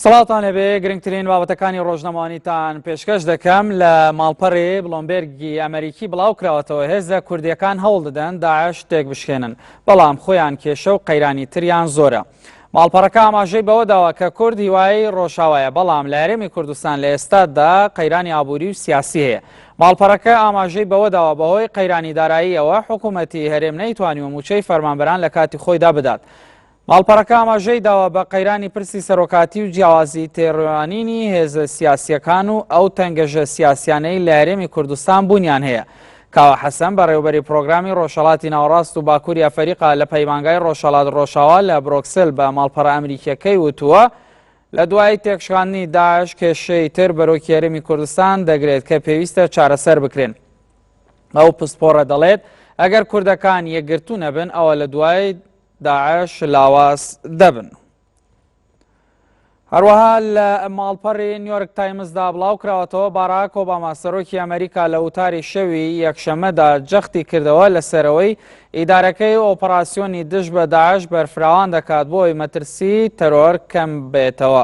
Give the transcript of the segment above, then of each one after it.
سەڵاتان لەبێ گرنگترین بابەتەکانی ڕۆژنەمانیتان پێشکەش دەکەم لە ماڵپەڕێ بلۆمبێرگی ئەمریکی بڵاو کراوەتەوە هێزە کوردیەکان هەوڵ دەدەن داعش تێک بشکێنن، بەڵام خۆیان کێشە و قەیرانی تریان زۆرە. ماڵپەڕەکە ئاماژەی بەوە داوە کە کورد هیوای ڕۆژاوایە، بەڵام لە هەرێمی کوردستان لە ئێستادا قەیرانی ئابووری و سیاسی هەیە. ماڵپەڕەکە ئاماژەی بەوە داوە بەهۆی قەیرانی داراییەوە حکوومەتی هەرێم نەیتوانی موچەی فەرمانبەران لە کاتی خۆیدا بدات. ماڵپەڕەکە ئاماژەی داوە بە قەیرانی پرسی سەرۆکاتی و جیاوازی تێڕوانینی هێزە سیاسیەکان و ئەو تەنگەژە سیاسیانەی لە هەرێمی کوردستان بوونیان هەیە. کاوە حەسەن بەڕێوەبەری پرۆگرامی ڕۆژهەڵاتی ناوەڕاست و باکووری ئەفریقا لە پەیمانگای ڕۆژهەڵات ڕۆژاوا لە برۆکسل بە ماڵپەڕە ئەمریکیەکەی وتووە لە دوای تێکشاندنی داعش کێشەی تر بەرۆکی هەرێمی کوردستان دەگرێت کە پێویستە چارەسەر بکرێن. ئەو پسپۆڕە دەڵێت ئەگەر کوردەکان یەکگرتوو نەبن ئەوە لە دوای داعش لاواز دەبن. هەروەها لە ماڵپەڕی نیویۆرک تایمزدا بڵاو کراوەتەوە باراک ئۆباما سەرۆکی ئەمریکا لە وتاری شەوی یەکشەمەدا جەختی کردەوە لەسەرەوەی ئیدارەکەی ئۆپەراسیۆنی دژ بە داعش بەرفراوان دەکات بۆی مەترسی تەرۆر کەم بێتەوە.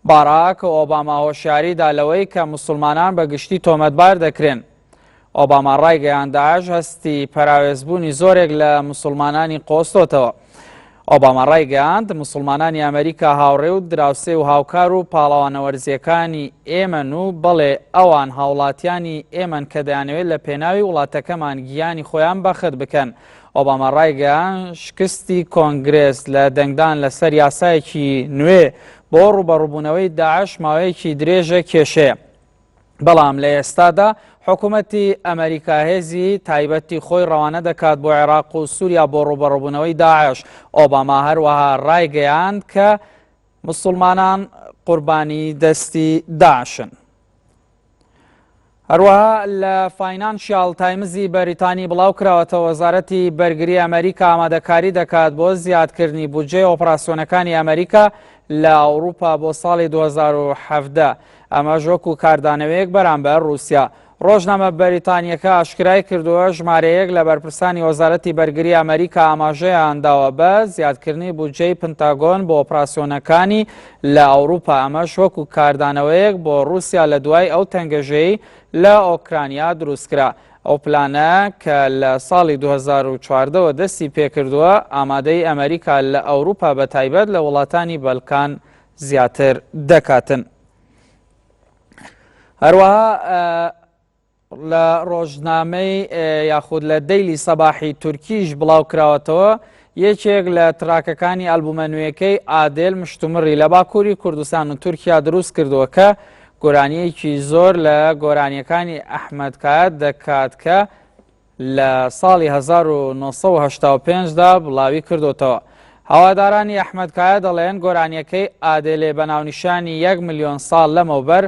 باراک ئۆباما هۆشیاریدا لەوەی کە موسڵمانان بە گشتی تۆمەتبار دەکرێن. ئۆباما ڕایگەیان داعش هەستی پەراوێزبوونی زۆرێک لە موسڵمانانی قۆستۆتەوە. ئۆباما ڕایگەیاند موسڵمانانی ئەمریکا هاوڕێ و دراوسێ و هاوکار و پاڵەوانەوەرزیەکانی ئێمەن و بەڵێ ئەوان هاوڵاتیانی ئێمەن کە دەیانەوێت لە پێناوی وڵاتەکەمان گیانی خۆیان بەخت بکەن. ئۆباما ڕایگەیان شکستی کۆنگرێس لە دەنگدان لەسەر یاسایەکی نوێ بۆ ڕوبەڕووبوونەوەی داعش ماوەیەکی درێژە کێشەیە. بەڵام لە ئێستادا حکوومەتی ئەمریکا هێزی تایبەتی خۆی ڕەوانە دەکات بۆ عێراق و سووریا بۆ ڕوبەڕووبوونەوەی داعش. ئۆباما هەروەها ڕایگەیاند کە موسڵمانان قوربانی دەستی داعشن. هەروەها لە فاینانشیال تایمزی بەریتانی بڵاو کراوەتەوە وەزارەتی بەرگری ئەمریکا ئامادەکاری دەکات بۆ زیادکردنی بودجێ ئۆپراسیۆنەکانی ئەمریکا لە ئەوروپا بۆ ساڵی 2017. ئەمەش وەکو کاردانەوەیەک بەرامبەر رووسیا. ڕۆژنامە بەریتانیەکە ئاشکرای کردووە ژمارەیەک لە بەرپرسانی وەزارەتی بەرگری ئەمریکا ئاماژەیان داوە بە زیادکردنی بودجەی پنتاگۆن بۆ ئۆپراسیۆنەکانی لە ئەوروپا. ئەمەش وەکو کاردانەوەیەک بۆ رووسیا لە دوای ئەو تەنگەژەی لە ئۆکرانیا دروستکرا. ئەو پلانە کە لە ساڵی 2014 دەستی پێکردووە ئامادەی ئەمریکا لە ئەوروپا بە تایبەت لە وڵاتانی بەلکان زیاتر دەکاتن. هەروەها لە ڕۆژنامەی یاخود لە دەیلی سەباحی تورکیش بڵاو کراوەتەوە یەکێک لە تراکەکانی ئەلبومە نوێیەکەی ئادێل مشتومڕی لە باکووری کوردستان و تورکیا دروست کردووە کە گۆرانیەکی زۆر لە گۆرانیەکانی ئەحمەدکایەت دەکات کە لە ساڵی 1985دا بڵاوی کردوتەوە. هەوادارانی ئەحمەدکایەت دەڵێن گۆرانیەکەی ئادێلێ بە ناونیشانی 1 ملیۆن ساڵ لەمەوبەر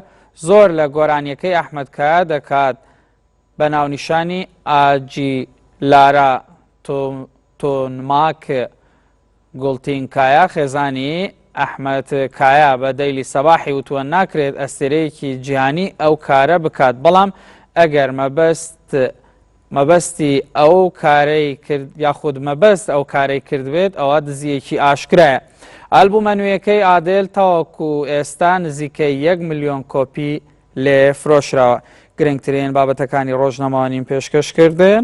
زۆر لە گۆرانیەکەی ئەحمەدکایە دەکات بە ناونیشانی ئاجی لارا تۆنماک گوڵتینکایە. خێزانی ئەحمەدکایە بە دەیلی سەباحی وتووە ناکرێت ئەستێرەیەکی جیهانی ئەو کارە بکات، بەڵام ئەگەر مەبەستی ئەو کارەی کرد یاخود مەبەست ئەو کارەی کردبێت ئەوە دزیەکی ئاشکرایە. ئەلبومە نوێیەکەی ئادێل تاوەکو ئێستا نزیکەی 1 ملیۆن کۆپی لێ فرۆشراوە. گرنگترین بابەتەکانی ڕۆژنەماوانیم پێشکەش کردن.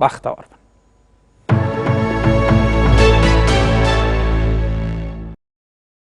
بەختەوەربن.